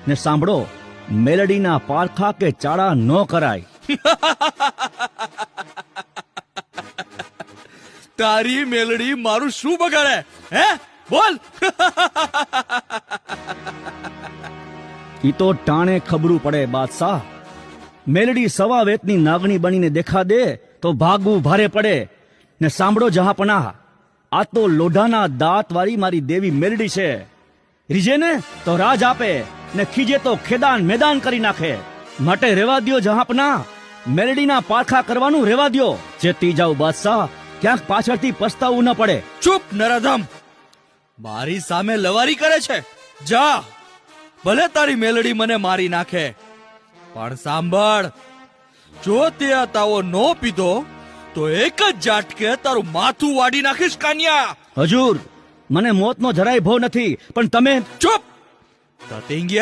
ને સાંભળો, મેલડીના પારખા કે ચાળા ન કરાય. તારી મેલડી મારું શું બગાડે? હે, બોલ. ઈ તો ટાણે ખબરું પડે બાદશાહ. મેલડી સવા વેતની નાગણી બનીને દેખા દે તો ભાગવું ભારે પડે. ને સાંભળો જહાપનાહ, આ તો લોઢાના દાંત વાળી મારી દેવી મેલડી છે. રીજે ને તો રાજ આપે, ને ખીજે તો ખેદાન મેદાન કરી નાખે. માટે રેવા દ્યો જહાપનાહ, મેલડીના પારખા કરવાનું રેવા દ્યો. જેતી જાવ બાદશાહ, ક્યાંક પાછળથી પસ્તાવું ન પડે. ચૂપ નરાધમ, મારી સામે લવારી કરે છે. જા, ભલે તારી મેલડી મને મારી નાખે, પણ સાંભળ, જો તે આ તાવો નો પીધો તો એક જ ઝાટકે તારું માથું વાડી નાખીશ કાન્યા. હજૂર, મને મોતનો જરાય ભો નથી, પણ તમે ચૂપ. તતિંગિયા